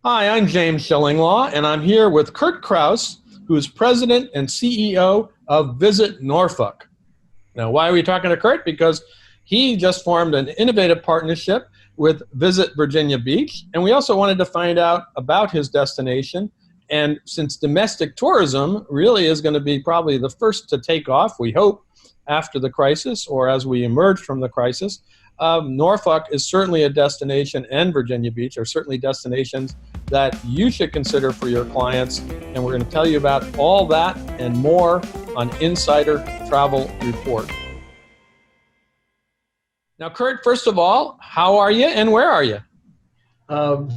Hi, I'm James Schillinglaw, and I'm here with Kurt Kraus, who is president and CEO of Visit Norfolk. Now, why are we talking to Kurt? Because he just formed an innovative partnership with Visit Virginia Beach, and we also wanted to find out about his destination. And since domestic tourism really is going to be probably the first to take off, we hope, after the crisis or as we emerge from the crisis, Norfolk is certainly a destination, and Virginia Beach are certainly destinations that you should consider for your clients. And we're going to tell you about all that and more on Insider Travel Report. Now, Kurt, first of all, how are you and where are you?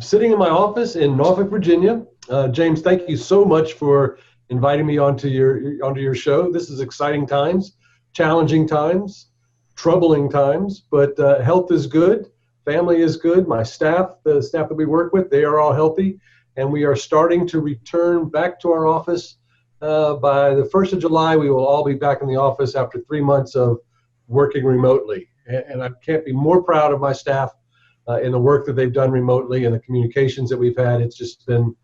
Sitting in my office in Norfolk, Virginia. James, thank you so much for inviting me onto your show. This is exciting times, challenging times, troubling times, but health is good, family is good. My staff, the staff that we work with, they are all healthy, and we are starting to return back to our office. By the 1st of July, we will all be back in the office after 3 months of working remotely. And I can't be more proud of my staff in the work that they've done remotely and the communications that we've had. It's just been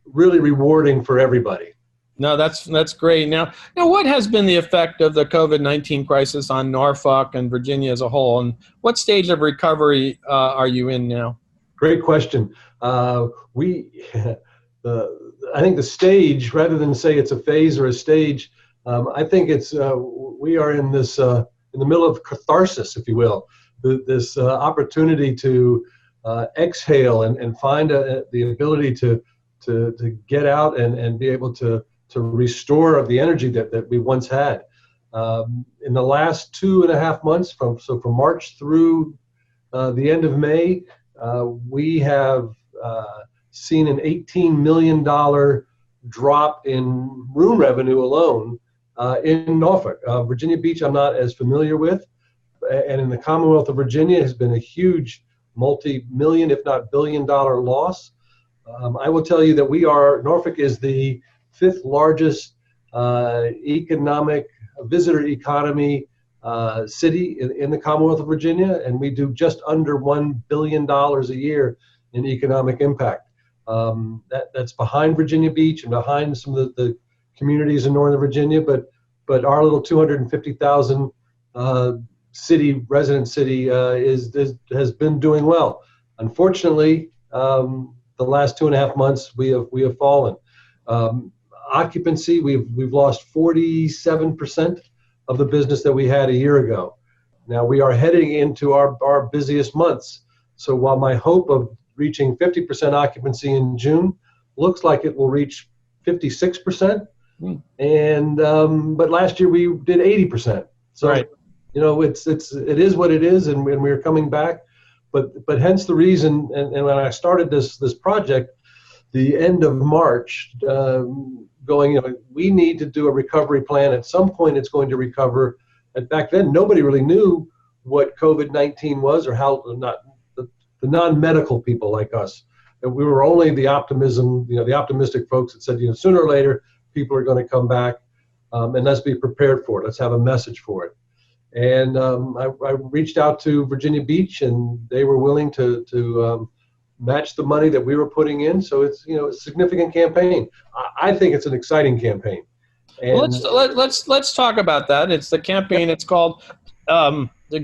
really rewarding for everybody. No, that's great. Now, what has been the effect of the COVID-19 crisis on Norfolk and Virginia as a whole, and what stage of recovery are you in now? Great question. I think the stage, rather than say it's a phase or a stage, I think we are in this in the middle of catharsis, if you will. This opportunity to exhale and find the ability to get out and be able to restore the energy that we once had. In the last 2.5 months, from March through the end of May, we have seen an $18 million drop in room revenue alone in Norfolk. Virginia Beach I'm not as familiar with, and in the Commonwealth of Virginia has been a huge multi-million, if not billion-dollar loss. I will tell you that Norfolk is the 5th largest economic visitor economy city in the Commonwealth of Virginia, and we do just under $1 billion a year in economic impact. That's behind Virginia Beach and behind some of the communities in Northern Virginia, but our little 250,000 resident city has been doing well. Unfortunately, the last 2.5 months we have fallen. Occupancy, we've lost 47% of the business that we had a year ago. Now we are heading into our busiest months. So while my hope of reaching 50% occupancy in June looks like it will reach 56%, and but last year we did 80%. So right. It is what it is, and we're coming back. But hence the reason, and when I started this project, the end of March, we need to do a recovery plan. At some point, it's going to recover. And back then, nobody really knew what COVID-19 was, or how the non-medical people like us. And we were only the optimistic folks that said, sooner or later, people are going to come back, and let's be prepared for it. Let's have a message for it. And I reached out to Virginia Beach, and they were willing to match the money that we were putting in. So it's a significant campaign. I think it's an exciting campaign. And let's talk about that. It's the campaign. It's called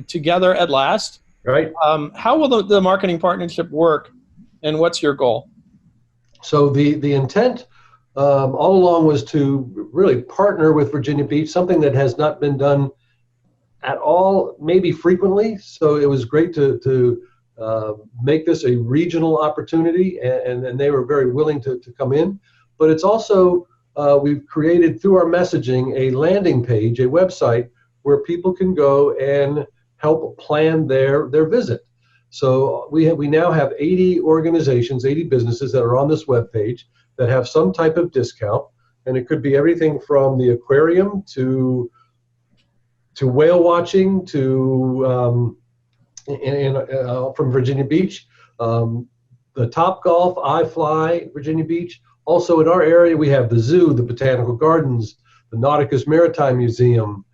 Together at Last. Right. How will the marketing partnership work, and what's your goal? So the intent all along was to really partner with Virginia Beach, something that has not been done at all, maybe frequently. So it was great to make this a regional opportunity, and they were very willing to come in. But it's also, we've created through our messaging a landing page, a website where people can go and help plan their visit. So we now have 80 organizations, 80 businesses that are on this webpage that have some type of discount, and it could be everything from the aquarium to whale watching to from Virginia Beach, the Top Golf, iFly, Virginia Beach. Also in our area, we have the zoo, the botanical gardens, the Nauticus Maritime Museum.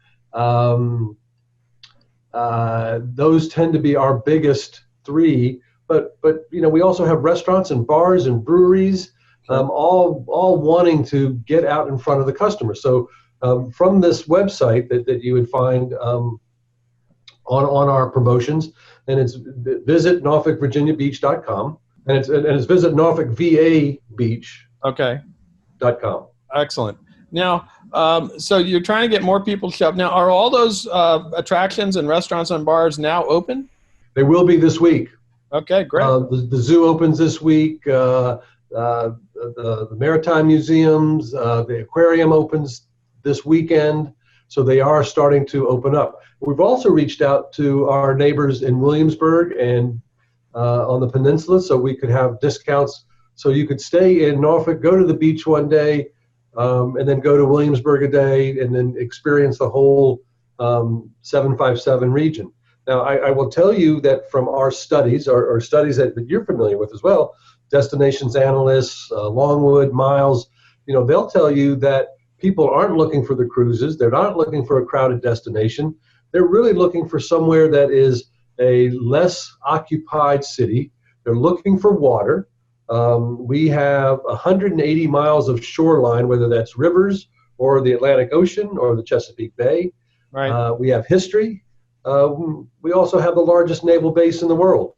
Those tend to be our biggest 3. but we also have restaurants and bars and breweries, all wanting to get out in front of the customer. So from this website that you would find on our promotions, and it's visit NorfolkVirginiaBeach.com, and it's visit NorfolkVABeach.com. Okay. Excellent. Now, so you're trying to get more people to show up. Now, are all those attractions and restaurants and bars now open? They will be this week. Okay, great. The zoo opens this week. The Maritime Museums, the aquarium opens this weekend. So they are starting to open up. We've also reached out to our neighbors in Williamsburg and on the peninsula, so we could have discounts. So you could stay in Norfolk, go to the beach one day, and then go to Williamsburg a day, and then experience the whole 757 region. Now, I will tell you that from our studies, or studies that you're familiar with as well, destinations analysts, Longwood, Miles, they'll tell you that people aren't looking for the cruises. They're not looking for a crowded destination. They're really looking for somewhere that is a less occupied city. They're looking for water. We have 180 miles of shoreline, whether that's rivers or the Atlantic Ocean or the Chesapeake Bay. Right. We have history. We also have the largest naval base in the world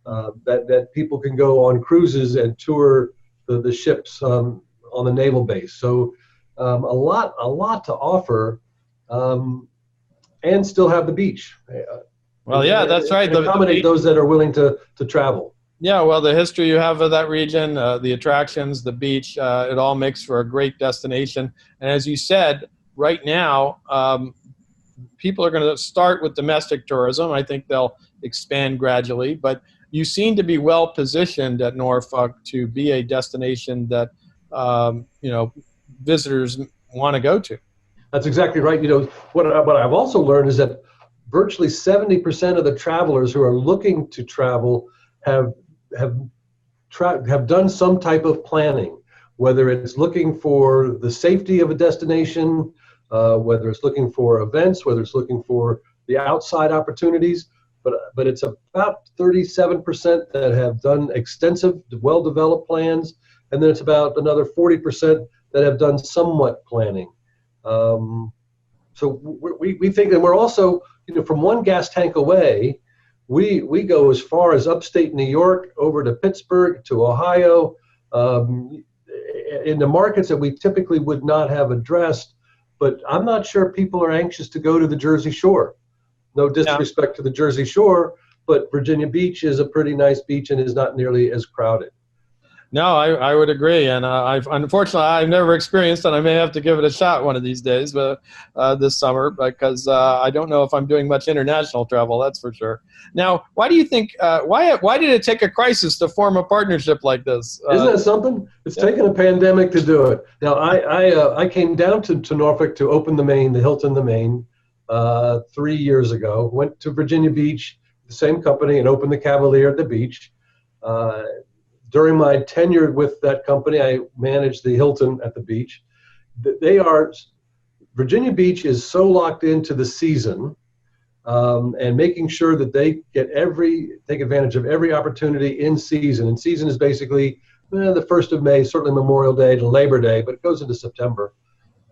that people can go on cruises and tour the ships on the naval base. So a lot to offer, and still have the beach. Well, yeah, that's right. Accommodate those that are willing to travel. Yeah, well, the history you have of that region, the attractions, the beach, it all makes for a great destination. And as you said, right now, people are going to start with domestic tourism. I think they'll expand gradually, but you seem to be well positioned at Norfolk to be a destination that visitors want to go to. That's exactly right. What I've also learned is that virtually 70% of the travelers who are looking to travel have done some type of planning, whether it's looking for the safety of a destination, whether it's looking for events, whether it's looking for the outside opportunities. But it's about 37% that have done extensive, well-developed plans, and then it's about another 40% that have done somewhat planning. So we think, and we're also, from one gas tank away, we go as far as upstate New York, over to Pittsburgh, to Ohio, in the markets that we typically would not have addressed. But I'm not sure people are anxious to go to the Jersey Shore. No disrespect to the Jersey Shore, but Virginia Beach is a pretty nice beach and is not nearly as crowded. No, I would agree, and unfortunately I've never experienced it. I may have to give it a shot one of these days, but this summer, because I don't know if I'm doing much international travel. That's for sure. Now, why do you think? Why did it take a crisis to form a partnership like this? Isn't that something? It's taken a pandemic to do it. Now, I came down to Norfolk to open the Hilton the Maine, 3 years ago. Went to Virginia Beach, the same company, and opened the Cavalier at the beach. During my tenure with that company, I managed the Hilton at the beach. Virginia Beach is so locked into the season, and making sure that they take advantage of every opportunity in season. And season is basically the 1st of May, certainly Memorial Day to Labor Day, but it goes into September.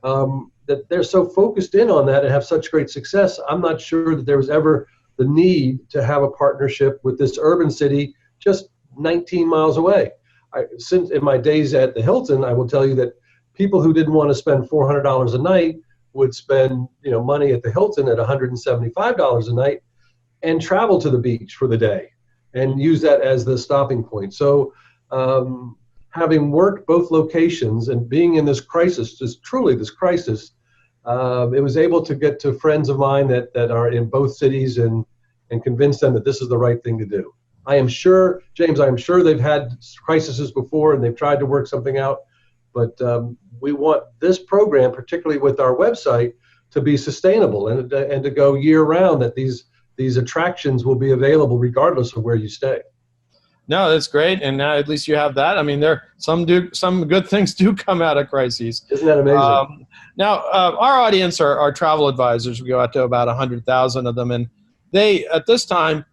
That they're so focused in on that and have such great success. I'm not sure that there was ever the need to have a partnership with this urban city just 19 miles away. Since in my days at the Hilton, I will tell you that people who didn't want to spend $400 a night would spend money at the Hilton at $175 a night and travel to the beach for the day and use that as the stopping point. So having worked both locations and being in this crisis, this crisis, it was able to get to friends of mine that are in both cities and convince them that this is the right thing to do. I am sure, James, they've had crises before and they've tried to work something out, but we want this program, particularly with our website, to be sustainable and to go year round, that these attractions will be available regardless of where you stay. No, that's great, and now at least you have that. I mean, some good things do come out of crises. Isn't that amazing? Now, our audience are travel advisors. We go out to about 100,000 of them, and they, at this time,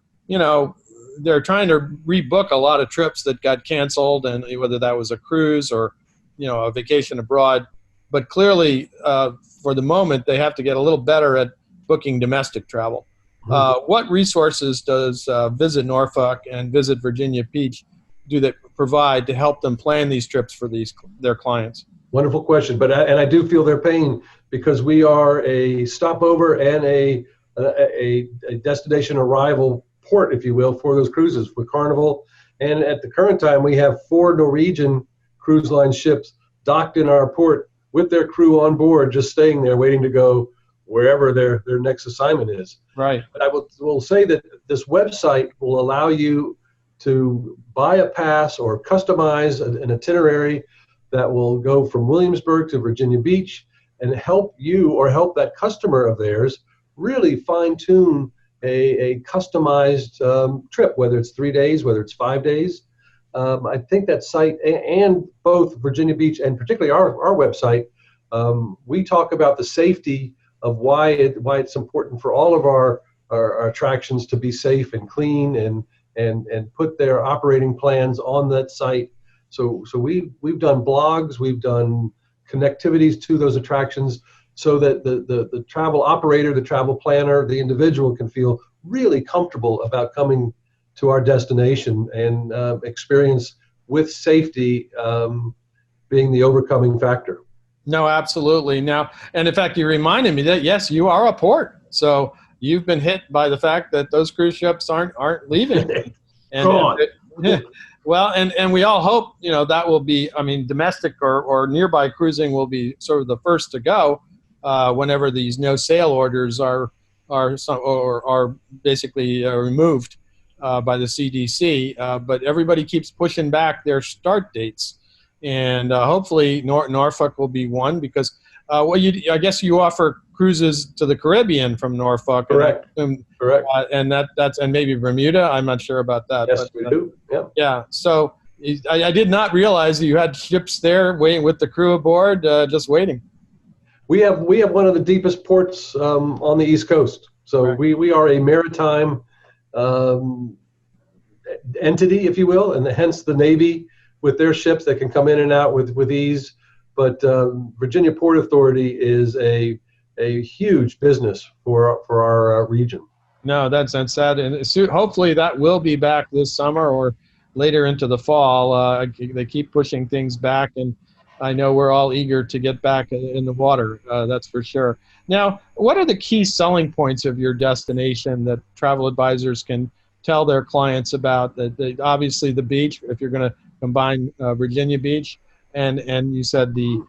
they're trying to rebook a lot of trips that got canceled, and whether that was a cruise or, a vacation abroad. But clearly, for the moment, they have to get a little better at booking domestic travel. What resources does Visit Norfolk and Visit Virginia Beach do they provide to help them plan these trips for their clients? Wonderful question, but I do feel their pain because we are a stopover and a destination arrival port, if you will, for those cruises for Carnival. And at the current time, we have 4 Norwegian cruise line ships docked in our port with their crew on board, just staying there, waiting to go wherever their next assignment is. Right. But I will say that this website will allow you to buy a pass or customize an itinerary that will go from Williamsburg to Virginia Beach and help you or help that customer of theirs really fine-tune a customized trip, whether it's 3 days, whether it's 5 days. I think that site and both Virginia Beach and particularly our website, we talk about the safety of why it's important for all of our attractions to be safe and clean and put their operating plans on that site. So we've done blogs, we've done connectivities to those attractions so that the travel operator, the travel planner, the individual can feel really comfortable about coming to our destination and experience with safety being the overcoming factor. No, absolutely. Now, and in fact, you reminded me that, yes, you are a port. So you've been hit by the fact that those cruise ships aren't leaving. Well, and we all hope, that will be, domestic or nearby cruising will be sort of the first to go whenever these no sail orders are basically removed by the CDC. But everybody keeps pushing back their start dates. And hopefully Norfolk will be one because, I guess you offer cruises to the Caribbean from Norfolk. Correct. Correct. And that's maybe Bermuda. I'm not sure about that. Yes, we do. Yeah. Yeah. So I did not realize that you had ships there waiting with the crew aboard, just waiting. We have one of the deepest ports on the East Coast. So right. we are a maritime entity, if you will, and hence the Navy with their ships that can come in and out with ease. But Virginia Port Authority is a huge business for our region. No, that's sad. And hopefully that will be back this summer or later into the fall. They keep pushing things back, and I know we're all eager to get back in the water. That's for sure. Now, what are the key selling points of your destination that travel advisors can tell their clients about? Obviously, the beach, if you're going to combine Virginia Beach, and you said the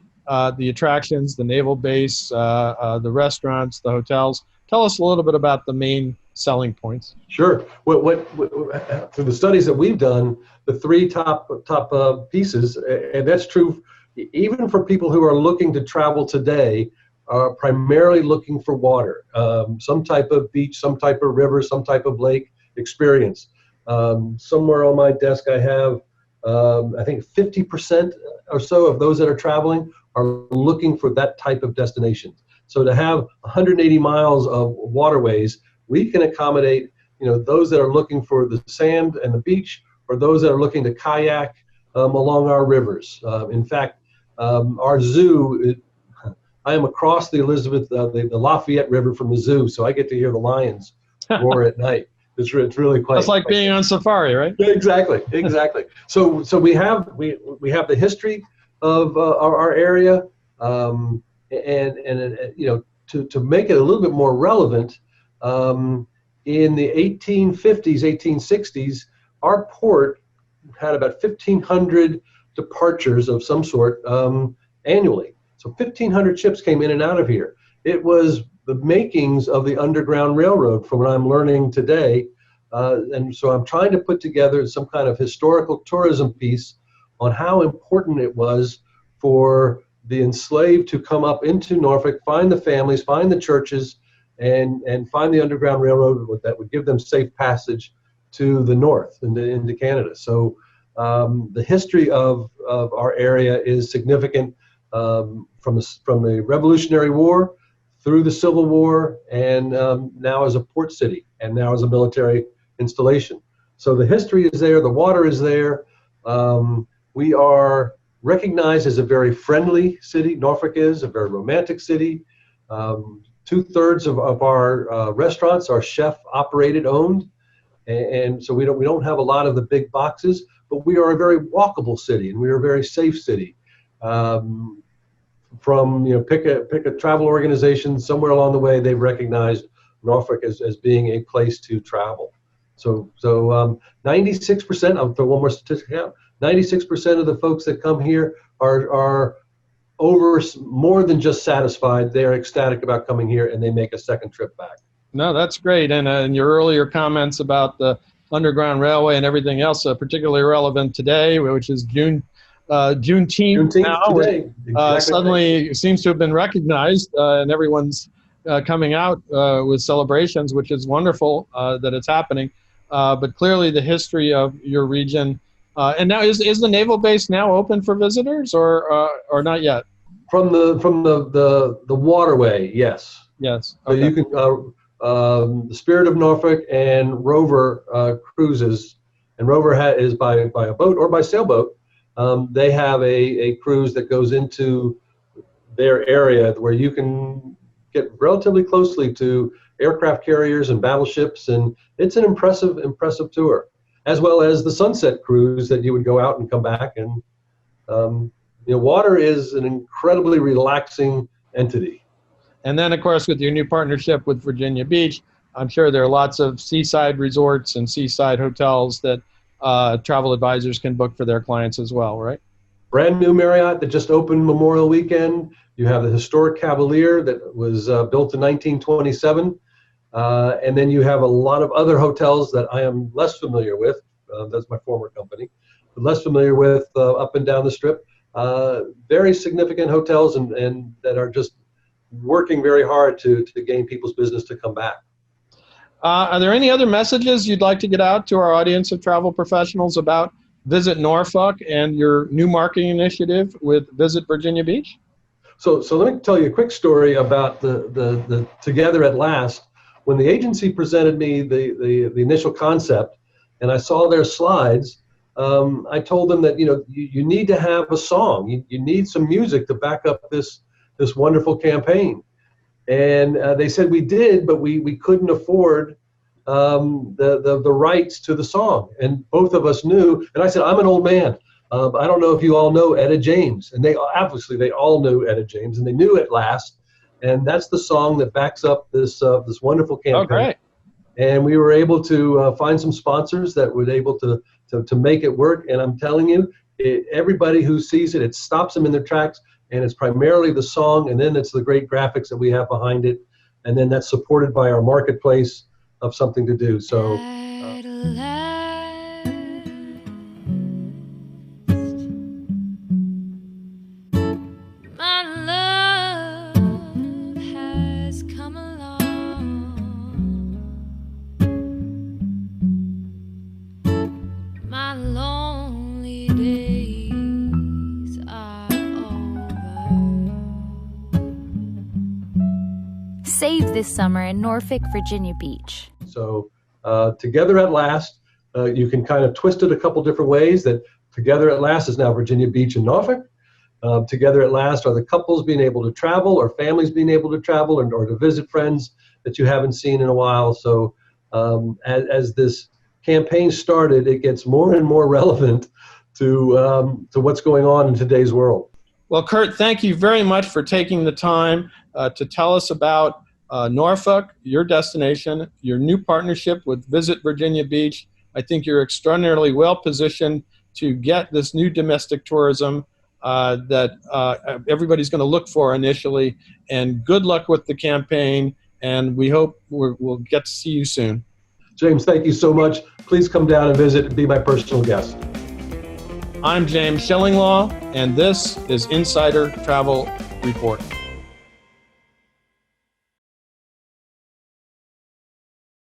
attractions, the naval base, the restaurants, the hotels. Tell us a little bit about the main selling points. Sure. What through the studies that we've done, the 3 top pieces, and that's true even for people who are looking to travel today, are primarily looking for water, some type of beach, some type of river, some type of lake experience. Somewhere on my desk I have, I think 50% or so of those that are traveling are looking for that type of destination. So to have 180 miles of waterways, we can accommodate, those that are looking for the sand and the beach, or those that are looking to kayak along our rivers. In fact, our zoo, I am across the the Lafayette River from the zoo, so I get to hear the lions roar at night. It's really quite. It's like being on safari, right? Exactly. So we have the history of our area, and to make it a little bit more relevant, in the 1850s, 1860s, our port had about 1,500 departures of some sort annually. So 1,500 ships came in and out of here. It was the makings of the Underground Railroad, from what I'm learning today. And so I'm trying to put together some kind of historical tourism piece on how important it was for the enslaved to come up into Norfolk, find the families, find the churches, and find the Underground Railroad that would give them safe passage to the north and into Canada. So the history of our area is significant from the Revolutionary War through the Civil War, and now as a port city, and now as a military installation. So the history is there, the water is there. We are recognized as a very friendly city. Norfolk is a very romantic city. 2/3 of our restaurants are chef operated, owned, and so we don't have a lot of the big boxes, but we are a very walkable city, and we are a very safe city. From pick a travel organization somewhere along the way, they've recognized Norfolk as being a place to travel. So 96%, I'll throw one more statistic out, 96% of the folks that come here are over more than just satisfied. They're ecstatic about coming here, and they make a second trip back. No, that's great. And your earlier comments about the Underground Railway and everything else, particularly relevant today, which is Juneteenth now, today. Exactly suddenly seems to have been recognized, and everyone's coming out with celebrations, which is wonderful that it's happening. But clearly, the history of your region, and now is the naval base now open for visitors, or not yet? From the waterway, yes. Yes. Okay. So you can the Spirit of Norfolk and Rover cruises, and Rover is by a boat or by sailboat. They have a cruise that goes into their area where you can get relatively closely to aircraft carriers and battleships, and it's an impressive tour, as well as the Sunset Cruise that you would go out and come back. And water is an incredibly relaxing entity. And then, of course, with your new partnership with Virginia Beach, I'm sure there are lots of seaside resorts and seaside hotels that travel advisors can book for their clients as well, right? Brand new Marriott that just opened Memorial Weekend. You have the historic Cavalier that was built in 1927. And then you have a lot of other hotels that I am less familiar with. That's my former company. But less familiar with up and down the Strip. Very significant hotels and that are just working very hard to gain people's business to come back. Are there any other messages you'd like to get out to our audience of travel professionals about Visit Norfolk and your new marketing initiative with Visit Virginia Beach? So let me tell you a quick story about the Together at Last. When the agency presented me the initial concept, and I saw their slides, I told them that you need to have a song. You need some music to back up this wonderful campaign. And they said we did, but we couldn't afford the rights to the song. And both of us knew, and I said, I'm an old man. I don't know if you all know Etta James. And they all knew Etta James, and they knew At Last. And that's the song that backs up this wonderful campaign. Oh, great. And we were able to find some sponsors that were able to make it work. And I'm telling you, everybody who sees it, it stops them in their tracks. And it's primarily the song, and then it's the great graphics that we have behind it. And then that's supported by our marketplace of something to do. So. Save this summer in Norfolk, Virginia Beach. So Together at Last, you can kind of twist it a couple different ways. That Together at Last is now Virginia Beach and Norfolk. Together at Last are the couples being able to travel, or families being able to travel, or to visit friends that you haven't seen in a while. So as this campaign started, it gets more and more relevant to what's going on in today's world. Well, Kurt, thank you very much for taking the time to tell us about Norfolk, your destination, your new partnership with Visit Virginia Beach. I think you're extraordinarily well positioned to get this new domestic tourism that everybody's going to look for initially. And good luck with the campaign, and we hope we'll get to see you soon. James, thank you so much. Please come down and visit and be my personal guest. I'm James Shillinglaw, and this is Insider Travel Report.